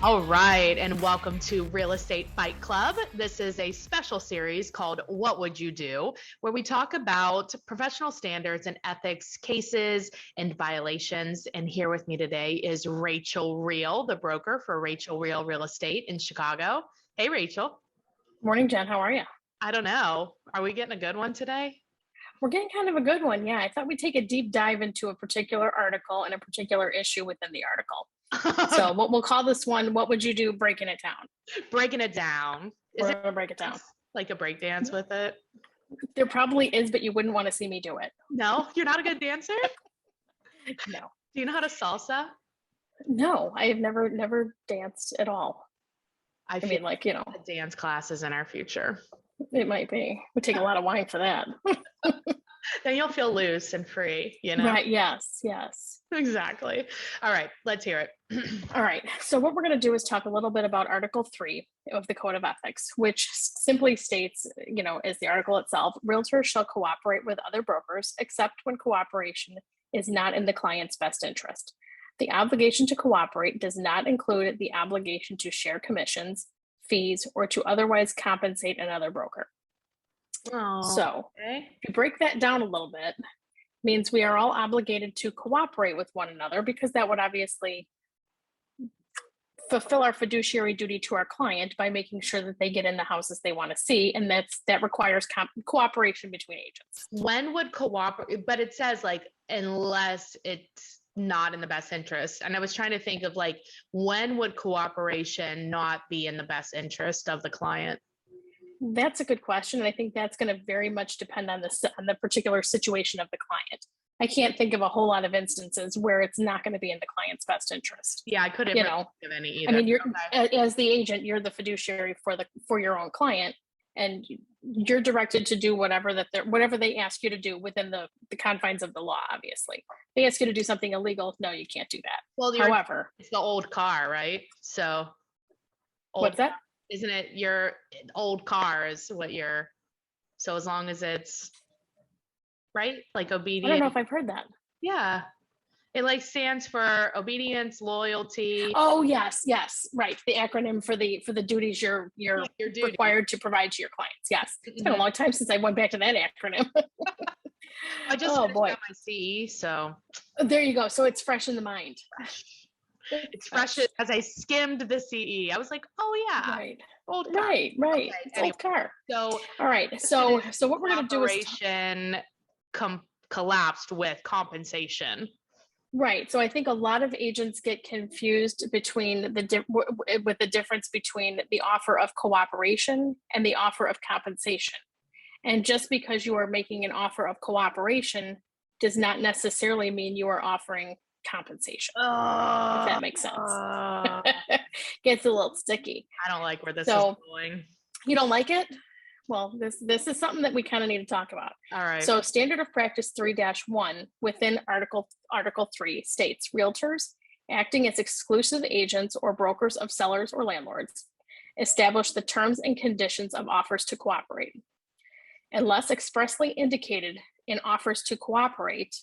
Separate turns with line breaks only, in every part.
All right, and welcome to Real Estate Fight Club. This is a special series called What Would You Do, where we talk about professional standards and ethics cases and violations. And here with me today is Rachael Real, the broker for Rachael Real Real Estate in Chicago. Hey, Rachael.
Morning, Jen. How are you?
I don't know. Are we getting a good one today?
We're getting kind of a good one. Yeah, I thought we'd take a deep dive into a particular article and a particular issue within the article. So what we'll call this one, what would you do breaking it down?
Breaking it down.
We're going to break it down.
Like a break dance with it?
There probably is, but you wouldn't want to see me do it.
No? You're not a good dancer?
No.
Do you know how to salsa?
No, I have never danced at all.
I
mean, like, you know,
dance classes in our future.
It might be. It would take a lot of wine for that.
Then you'll feel loose and free, you know?
Right. Yes.
Exactly. All right, let's hear it.
All right. So what we're going to do is talk a little bit about Article 3 of the Code of Ethics, which simply states, you know, as the article itself, realtors shall cooperate with other brokers except when cooperation is not in the client's best interest. The obligation to cooperate does not include the obligation to share commissions, fees, or to otherwise compensate another broker. So if you break that down a little bit, means we are all obligated to cooperate with one another because that would obviously fulfill our fiduciary duty to our client by making sure that they get in the houses they want to see, and that requires cooperation between agents.
When would cooperate? But it says like unless it's not in the best interest. And I was trying to think of like when would cooperation not be in the best interest of the client?
That's a good question. And I think that's going to very much depend on the particular situation of the client. I can't think of a whole lot of instances where it's not going to be in the client's best interest.
Yeah, I couldn't think of any either.
I mean, as the agent, you're the fiduciary for your own client, and you're directed to do whatever they ask you to do within the confines of the law. Obviously, if they ask you to do something illegal, no, you can't do that.
Well, however, it's the old car, right? So,
what's that?
Isn't it your old car is what you're, so as long as it's right, like obedience.
I don't know if I've heard that.
Yeah. It like stands for obedience, loyalty.
Oh, yes. Right. The acronym for the duties you're required to provide to your clients. Yes. It's been a long time since I went back to that acronym.
I just got my CE, so.
There you go. So it's fresh in the mind.
It's fresh as I skimmed the CE. I was like, oh yeah.
Right.
Old car.
Right.
Okay,
it's anyway. Old car.
So
all right. So what we're going to do is
collapsed with compensation.
Right. So I think a lot of agents get confused between with the difference between the offer of cooperation and the offer of compensation. And just because you are making an offer of cooperation does not necessarily mean you are offering compensation. If that makes sense. Gets a little sticky.
I don't like where this is going.
You don't like it? Well, this is something that we kind of need to talk about.
All right.
So Standard of Practice 3-1 within Article 3 states realtors acting as exclusive agents or brokers of sellers or landlords establish the terms and conditions of offers to cooperate. Unless expressly indicated in offers to cooperate,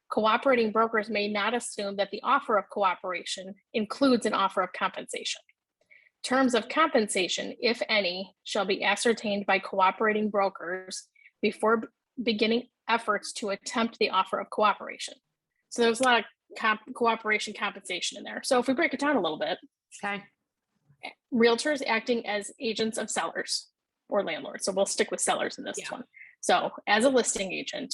cooperating brokers may not assume that the offer of cooperation includes an offer of compensation. Terms of compensation, if any, shall be ascertained by cooperating brokers before beginning efforts to attempt the offer of cooperation. So there's a lot of cooperation compensation in there. So if we break it down a little bit,
okay.
Realtors acting as agents of sellers or landlords. So we'll stick with sellers in this one. So as a listing agent,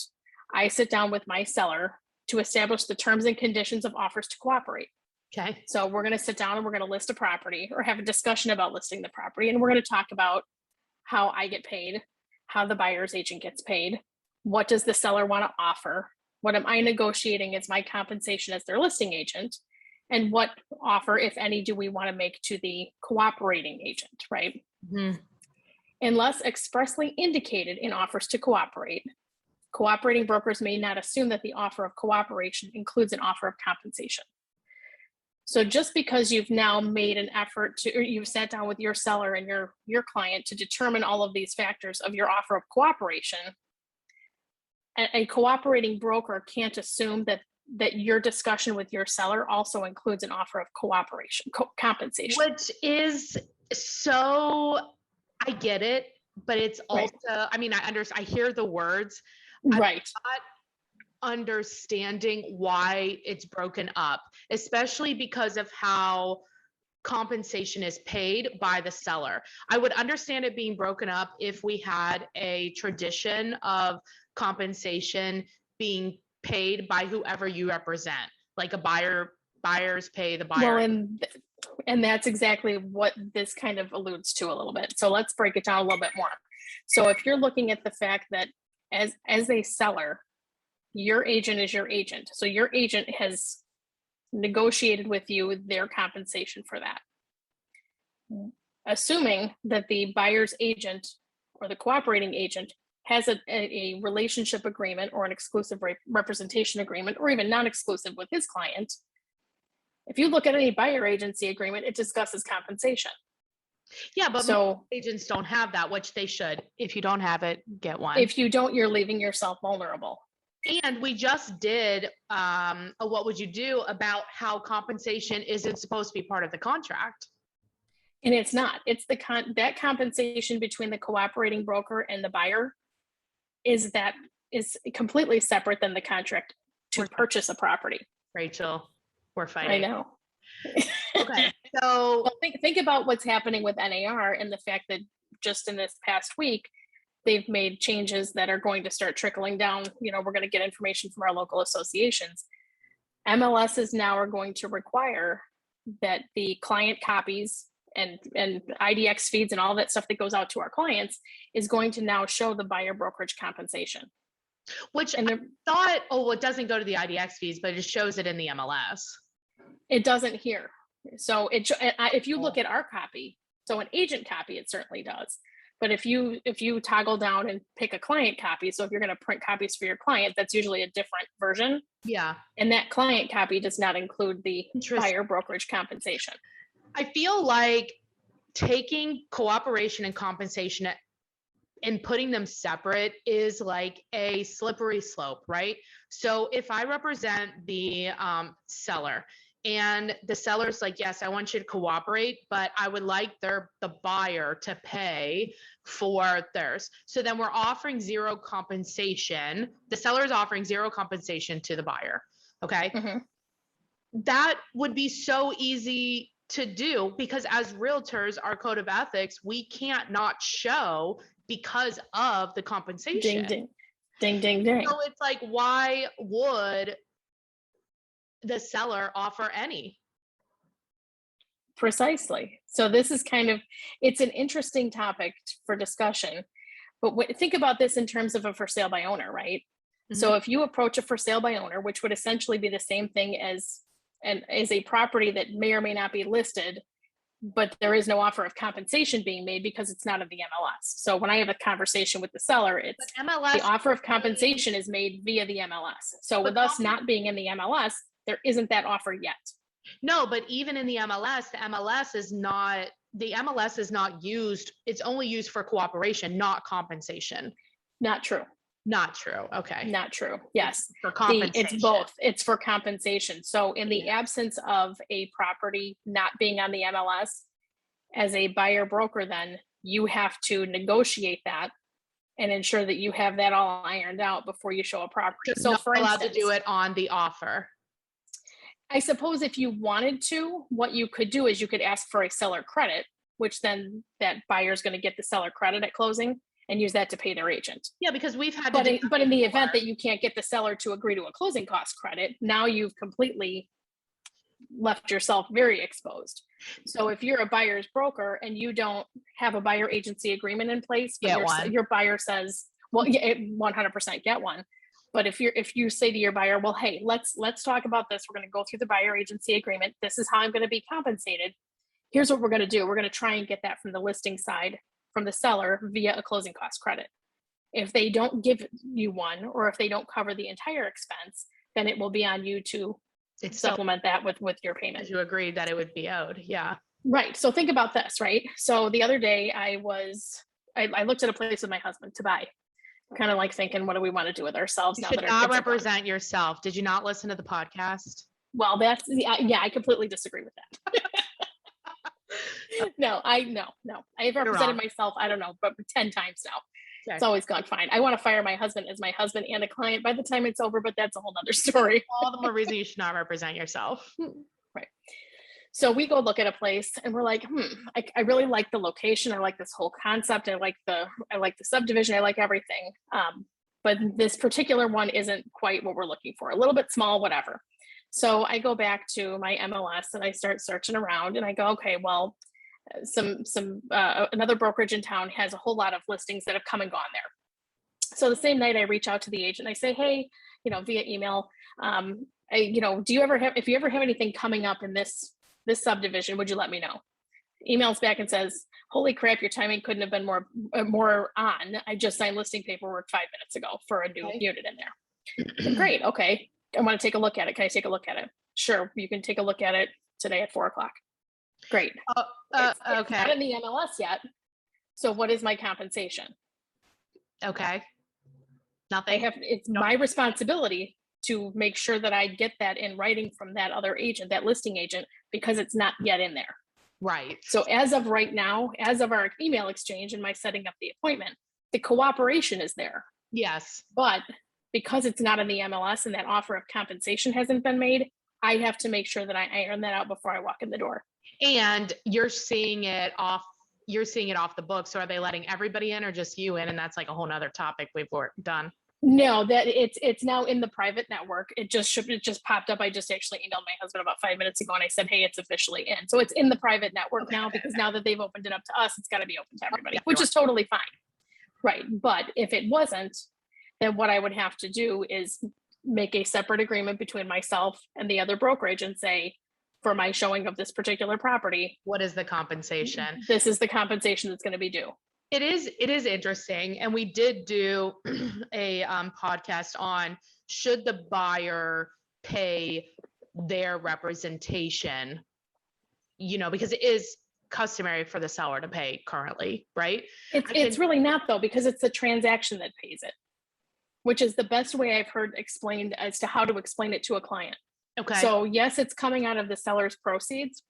I sit down with my seller to establish the terms and conditions of offers to cooperate.
Okay.
So we're going to sit down and we're going to list a property or have a discussion about listing the property. And we're going to talk about how I get paid, how the buyer's agent gets paid, what does the seller want to offer, what am I negotiating as my compensation as their listing agent, and what offer, if any, do we want to make to the cooperating agent, right?
Mm-hmm.
Unless expressly indicated in offers to cooperate, cooperating brokers may not assume that the offer of cooperation includes an offer of compensation. So just because you've now made an effort to, or you've sat down with your seller and your client to determine all of these factors of your offer of cooperation, a cooperating broker can't assume that that your discussion with your seller also includes an offer of cooperation, compensation.
Which is so, I get it, but it's also,
Right.
I mean, I hear the words.
Right.
I'm not understanding why it's broken up, especially because of how compensation is paid by the seller. I would understand it being broken up if we had a tradition of compensation being paid by whoever you represent, like buyers pay the buyer.
Well, and that's exactly what this kind of alludes to a little bit. So let's break it down a little bit more. So if you're looking at the fact that as a seller, your agent is your agent. So your agent has negotiated with you their compensation for that. Assuming that the buyer's agent or the cooperating agent has a relationship agreement or an exclusive representation agreement, or even non-exclusive with his client, if you look at any buyer agency agreement, it discusses compensation.
Yeah, but
so
agents don't have that, which they should. If you don't have it, get one.
If you don't, you're leaving yourself vulnerable.
And we just did a what would you do about how compensation isn't supposed to be part of the contract.
And it's not. It's that compensation between the cooperating broker and the buyer is completely separate than the contract to purchase a property.
Rachel, we're fighting.
I know.
Okay, so
well, think about what's happening with NAR and the fact that just in this past week, they've made changes that are going to start trickling down. We're going to get information from our local associations. MLSs now are going to require that the client copies and IDX feeds and all that stuff that goes out to our clients is going to now show the buyer brokerage compensation.
Which I thought, it doesn't go to the IDX fees, but it shows it in the MLS.
It doesn't here. So if you look at our copy, so an agent copy, it certainly does. But if you toggle down and pick a client copy, so if you're going to print copies for your client, that's usually a different version.
Yeah.
And that client copy does not include the buyer brokerage compensation.
I feel like taking cooperation and compensation and putting them separate is like a slippery slope, right? So if I represent the seller and the seller's like, yes, I want you to cooperate, but I would like the buyer to pay for theirs. So then we're offering zero compensation. The seller is offering zero compensation to the buyer. Okay.
Mm-hmm.
That would be so easy to do because as realtors, our code of ethics, we can't not show because of the compensation.
Ding, ding, ding, ding, ding.
So it's like, why would the seller offer any?
Precisely. So this is it's an interesting topic for discussion, but think about this in terms of a for sale by owner, right? Mm-hmm. So if you approach a for sale by owner, which would essentially be the same thing as a property that may or may not be listed, but there is no offer of compensation being made because it's not in the MLS. So when I have a conversation with the seller, it's MLS, the offer of compensation is made via the MLS. So with us not being in the MLS, there isn't that offer yet.
No, but even in the MLS is not used. It's only used for cooperation, not compensation.
Not true.
Not true. Okay.
Not true. Yes.
For compensation.
It's both. It's for compensation. So in the absence of a property not being on the MLS, as a buyer broker, then you have to negotiate that and ensure that you have that all ironed out before you show a property. So for instance,
allowed to do it on the offer.
I suppose if you wanted to, what you could do is you could ask for a seller credit, which then that buyer is going to get the seller credit at closing and use that to pay their agent.
Yeah, because we've had
but in the event that you can't get the seller to agree to a closing cost credit, now you've completely left yourself very exposed. So if you're a buyer's broker and you don't have a buyer agency agreement in place, but your buyer says, well, yeah, 100% get one. But if you say to your buyer, well, hey, let's talk about this. We're going to go through the buyer agency agreement. This is how I'm going to be compensated. Here's what we're going to do. We're going to try and get that from the listing side, from the seller via a closing cost credit. If they don't give you one, or if they don't cover the entire expense, then it will be on you to supplement that with your payment.
You agreed that it would be owed. Yeah.
Right. So think about this, right? So the other day I looked at a place with my husband to buy. kind of like thinking, what do we want to do with ourselves
You
now
should
that our
not
kids are gone?
represent yourself. Did you not listen to the podcast?
Well, that's, yeah, I completely disagree with that. No. I've represented myself, I don't know, but 10 times now.
Okay.
It's always gone fine. I want to fire my husband as my husband and a client by the time it's over, but that's a whole nother story.
All the more reason you should not represent yourself.
Right. So we go look at a place and we're like, I really like the location. I like this whole concept. I like the subdivision. I like everything. But this particular one isn't quite what we're looking for. A little bit small, whatever. So I go back to my MLS and I start searching around and I go, okay, well, another brokerage in town has a whole lot of listings that have come and gone there. So the same night I reach out to the agent, I say, hey, via email, do you ever have, if you ever have anything coming up in this subdivision, would you let me know? Emails back and says, holy crap, your timing couldn't have been more on. I just signed listing paperwork 5 minutes ago for a new unit in there. Great. Okay. I want to take a look at it. Can I take a look at it? Sure. You can take a look at it today at 4:00. Great. It's not in the MLS yet. So what is my compensation?
Okay. Nothing.
It's my responsibility to make sure that I get that in writing from that other agent, that listing agent, because it's not yet in there.
Right.
So as of right now, as of our email exchange and my setting up the appointment, the cooperation is there.
Yes.
But because it's not in the MLS and that offer of compensation hasn't been made, I have to make sure that I iron that out before I walk in the door.
And you're seeing it off the book. So are they letting everybody in or just you in? And that's like a whole nother topic we've done.
No, that it's now in the private network. It just popped up. I just actually emailed my husband about 5 minutes ago and I said, hey, it's officially in. So it's in the private network now, because now that they've opened it up to us, it's got to be open to everybody, which is totally fine. Right. But if it wasn't, then what I would have to do is make a separate agreement between myself and the other brokerage and say, for my showing of this particular property,
what is the compensation?
This is the compensation that's going to be due.
It is interesting. And we did do a podcast on, should the buyer pay their representation, because it is customary for the seller to pay currently, right?
It's really not, though, because it's the transaction that pays it, which is the best way I've heard explained as to how to explain it to a client.
Okay.
So yes, it's coming out of the seller's proceeds,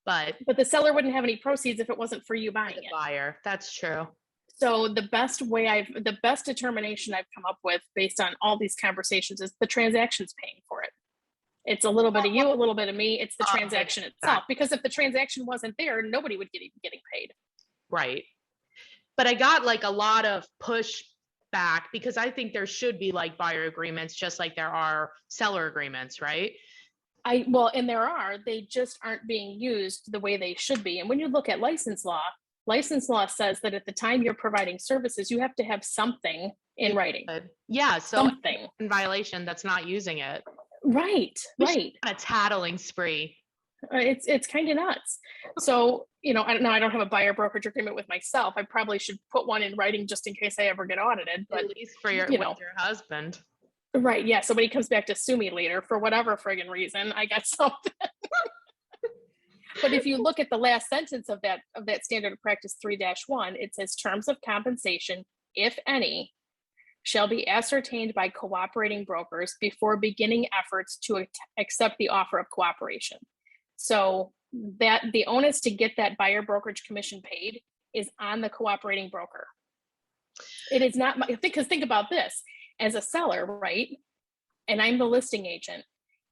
but
the seller wouldn't have any proceeds if it wasn't for you buying it.
Buyer. That's true.
So the best determination I've come up with based on all these conversations is the transaction's paying for it. It's a little bit of you, a little bit of me. It's the transaction itself, because if the transaction wasn't there, nobody would be getting paid.
Right. But I got like a lot of pushback because I think there should be like buyer agreements, just like there are seller agreements, right?
And they just aren't being used the way they should be. And when you look at license law says that at the time you're providing services, you have to have something in writing.
Yeah. So
something
in violation that's not using it.
Right.
A tattling spree.
It's kind of nuts. So, I don't have a buyer brokerage agreement with myself. I probably should put one in writing just in case I ever get audited. But
at least for your husband.
Right. Yeah. Somebody comes back to sue me later for whatever friggin' reason. I got something. But if you look at the last sentence of that standard of practice 3-1, it says terms of compensation, if any, shall be ascertained by cooperating brokers before beginning efforts to accept the offer of cooperation. So that the onus to get that buyer brokerage commission paid is on the cooperating broker. It is not because think about this, as a seller, right? And I'm the listing agent.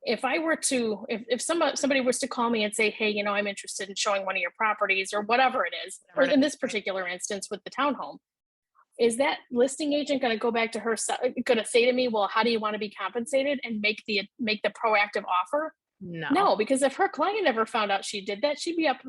If I were to, if somebody was to call me and say, hey, I'm interested in showing one of your properties or whatever it is, or in this particular instance with the townhome, is that listing agent going to go back to her, going to say to me, well, how do you want to be compensated, and make the proactive offer? No, because if her client ever found out she did that, she'd be up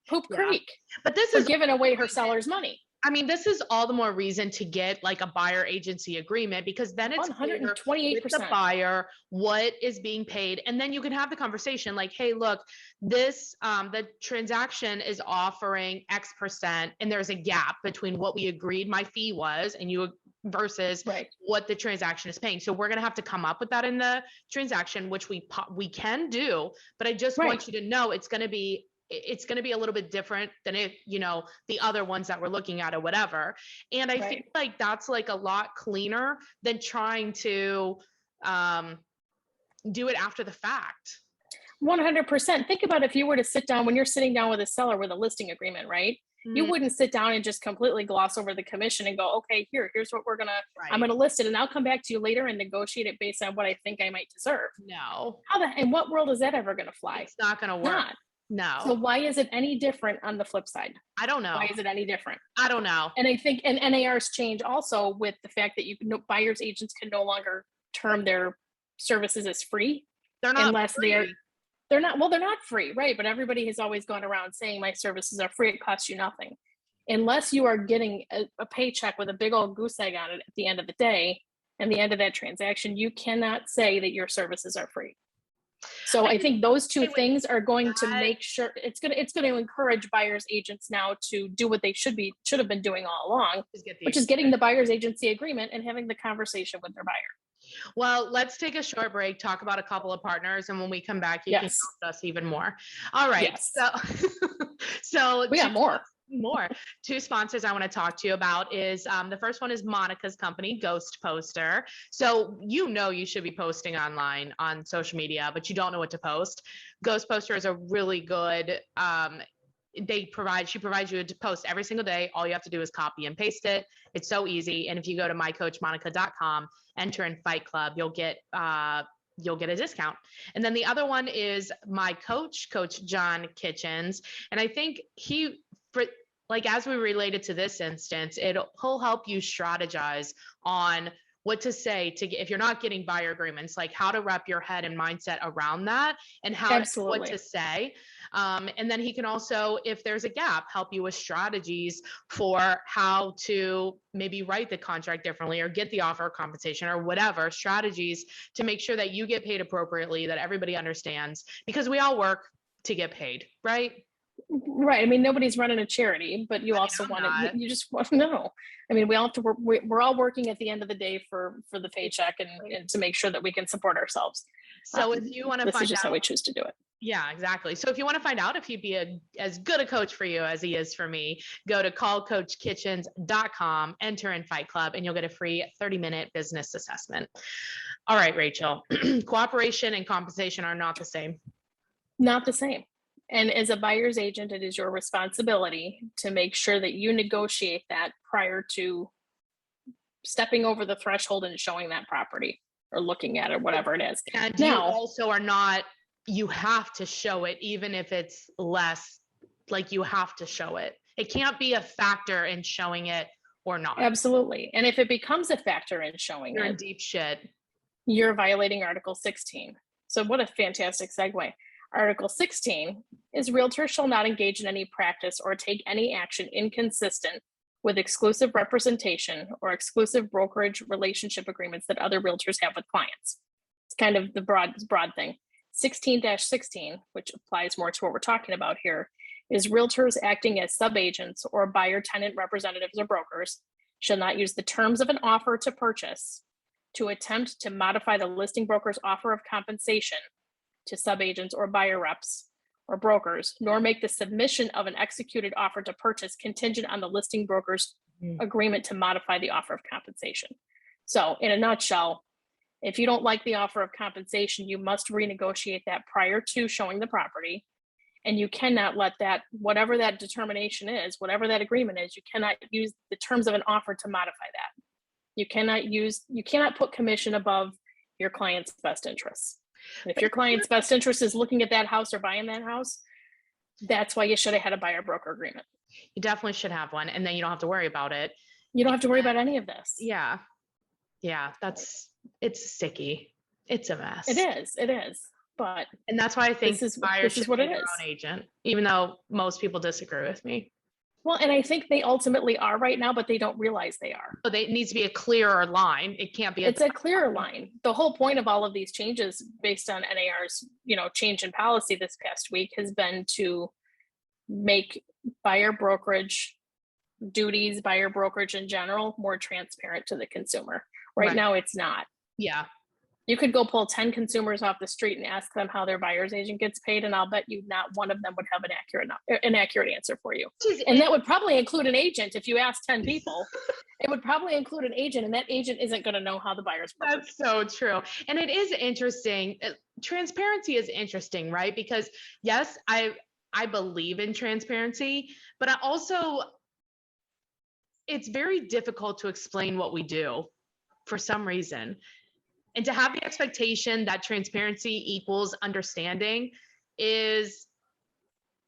poop creek.
But this is
giving away her seller's money.
I mean, this is all the more reason to get like a buyer agency agreement, because then it's
128%
with the buyer what is being paid, and then you can have the conversation like, hey, look, this the transaction is offering X%, and there's a gap between what we agreed my fee was and you versus what the transaction is paying. So we're going to have to come up with that in the transaction, which we can do, but I just want you to know it's going to be it's going to be a little bit different than if, you know, the other ones that we're looking at or whatever. And I feel like that's like a lot cleaner than trying to do it after the fact.
100%. Think about if you were to sit down, when you're sitting down with a seller with a listing agreement, right? You wouldn't sit down and just completely gloss over the commission and go, okay, here's what I'm going to list it. And I'll come back to you later and negotiate it based on what I think I might deserve.
No.
In what world is that ever going to fly?
It's not going to work. No.
So why is it any different on the flip side?
I don't know.
Why is it any different?
I don't know.
And I think, and NAR's change also with the fact that buyers agents can no longer term their services as free.
They're not
unless
free.
They're not free, right? But everybody has always gone around saying my services are free. It costs you nothing. Unless you are getting a paycheck with a big old goose egg on it at the end of the day and the end of that transaction, you cannot say that your services are free. So I think those two things are going to make sure it's going to encourage buyers agents now to do what they should have been doing all along, which is getting the buyer's agency agreement and having the conversation with their buyer.
Well, let's take a short break, talk about a couple of partners, and when we come back, you can help us even more. All right.
Yes.
So
we got more.
Two sponsors I want to talk to you about is the first one is Monica's company, Ghost Poster. So you should be posting online on social media, but you don't know what to post. Ghost Poster is a really good she provides you to post every single day. All you have to do is copy and paste it. It's so easy. And if you go to mycoachmonica.com, enter in Fight Club, you'll get a discount. And then the other one is my coach, Coach John Kitchens. And I think as we related to this instance, he'll help you strategize on what to say if you're not getting buyer agreements, like how to wrap your head and mindset around that and what to say. And then he can also, if there's a gap, help you with strategies for how to maybe write the contract differently or get the offer of compensation or whatever strategies to make sure that you get paid appropriately, that everybody understands, because we all work to get paid, right?
Right. I mean, nobody's running a charity, but you also want it. You just want to know. I mean, we all have to work. We're all working at the end of the day for the paycheck and to make sure that we can support ourselves.
So if you want to find out,
this is just how we choose to do it.
Yeah, exactly. So if you want to find out if he'd be as good a coach for you as he is for me, go to callcoachkitchens.com, enter in Fight Club, and you'll get a free 30-minute business assessment. All right, Rachel, cooperation and compensation are not the same.
Not the same. And as a buyer's agent, it is your responsibility to make sure that you negotiate that prior to stepping over the threshold and showing that property or looking at it, whatever it is.
And you also are not, you have to show it, even if it's less, like you have to show it. It can't be a factor in showing it or not.
Absolutely. And if it becomes a factor in showing
you're in deep shit.
You're violating Article 16. So what a fantastic segue. Article 16 is realtors shall not engage in any practice or take any action inconsistent with exclusive representation or exclusive brokerage relationship agreements that other realtors have with clients. It's kind of the broad thing. 16-16, which applies more to what we're talking about here, is realtors acting as subagents or buyer tenant representatives or brokers shall not use the terms of an offer to purchase to attempt to modify the listing broker's offer of compensation to subagents or buyer reps or brokers, nor make the submission of an executed offer to purchase contingent on the listing broker's agreement to modify the offer of compensation. So in a nutshell, if you don't like the offer of compensation, you must renegotiate that prior to showing the property. And you cannot let that, whatever that determination is, whatever that agreement is, you cannot use the terms of an offer to modify that. You cannot put commission above your client's best interests. And if your client's best interest is looking at that house or buying that house, that's why you should have had a buyer broker agreement.
You definitely should have one. And then you don't have to worry about it.
You don't have to worry about any of this.
Yeah. Yeah. It's sticky. It's a mess.
It is.
And that's why I think buyers
should
be their own agent, even though most people disagree with me.
Well, and I think they ultimately are right now, but they don't realize they are.
So it needs to be a clearer line. It can't be.
It's a clearer line. The whole point of all of these changes based on NAR's, change in policy this past week has been to make buyer brokerage duties, buyer brokerage in general, more transparent to the consumer. Right now, it's not.
Yeah.
You could go pull 10 consumers off the street and ask them how their buyer's agent gets paid, and I'll bet you not one of them would have an accurate answer for you. And that would probably include an agent. If you ask 10 people, it would probably include an agent, and that agent isn't going to know how the buyer's broker.
That's so true. And it is interesting. Transparency is interesting, right? Because yes, I believe in transparency, but I also, it's very difficult to explain what we do for some reason. And to have the expectation that transparency equals understanding is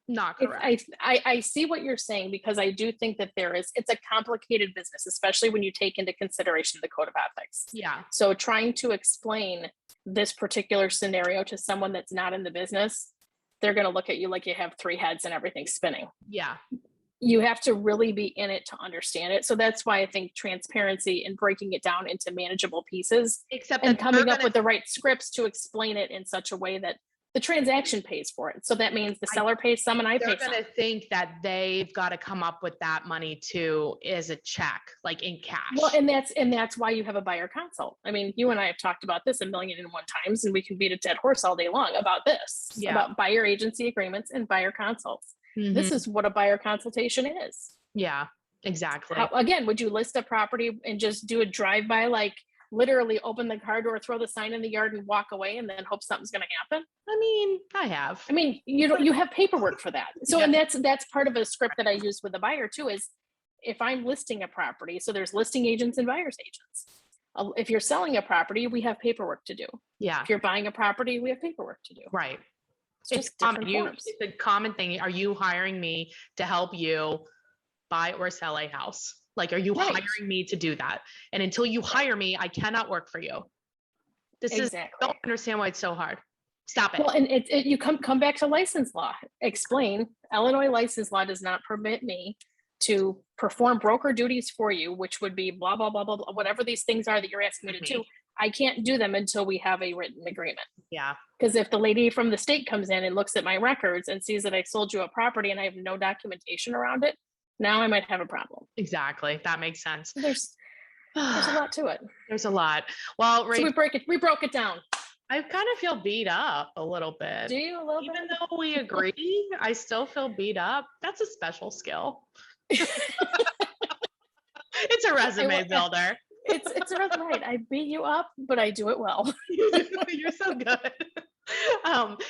not correct.
I see what you're saying, because I do think that it's a complicated business, especially when you take into consideration the code of ethics.
Yeah.
So trying to explain this particular scenario to someone that's not in the business, they're going to look at you like you have three heads and everything's spinning.
Yeah.
You have to really be in it to understand it. So that's why I think transparency and breaking it down into manageable pieces, and coming up with the right scripts to explain it in such a way that the transaction pays for it. So that means the seller pays some and I pay some.
They're going to think that they've got to come up with that money too as a check, like in cash.
Well, and that's why you have a buyer consult. I mean, you and I have talked about this 1,000,001 times, and we can beat a dead horse all day long about this, about buyer agency agreements and buyer consults. Mm-hmm. This is what a buyer consultation is.
Yeah, exactly.
Again, would you list a property and just do a drive-by, like literally open the car door, throw the sign in the yard and walk away and then hope something's going to happen?
I mean, I have.
I mean, you have paperwork for that. So, and that's part of a script that I use with the buyer too, is if I'm listing a property, so there's listing agents and buyer's agents. If you're selling a property, we have paperwork to do.
Yeah.
If you're buying a property, we have paperwork to do.
Right.
It's just different forms.
It's a common thing. Are you hiring me to help you buy or sell a house? Like, are you hiring me to do that? And until you hire me, I cannot work for you. Don't understand why it's so hard. Stop it.
Well, and you come back to license law. Explain, Illinois license law does not permit me to perform broker duties for you, which would be blah, blah, blah, blah, blah, whatever these things are that you're asking me to do. I can't do them until we have a written agreement.
Yeah.
Because if the lady from the state comes in and looks at my records and sees that I sold you a property and I have no documentation around it, now I might have a problem.
Exactly. That makes sense.
There's a lot to it.
There's a lot. Well,
so we broke it down.
I kind of feel beat up a little bit.
Do you a little bit?
Even though we agree, I still feel beat up. That's a special skill. It's a resume builder.
It's right. I beat you up, but I do it well.
You're so good.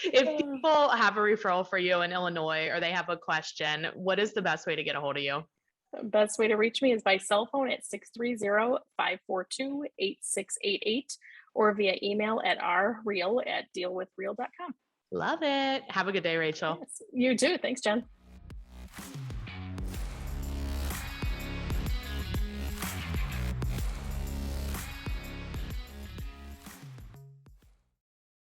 If people have a referral for you in Illinois or they have a question, what is the best way to get a hold of you?
The best way to reach me is by cell phone at 630-542-8688 or via email at rreal@dealwithreal.com.
Love it. Have a good day, Rachel.
Yes, you too. Thanks, Jen.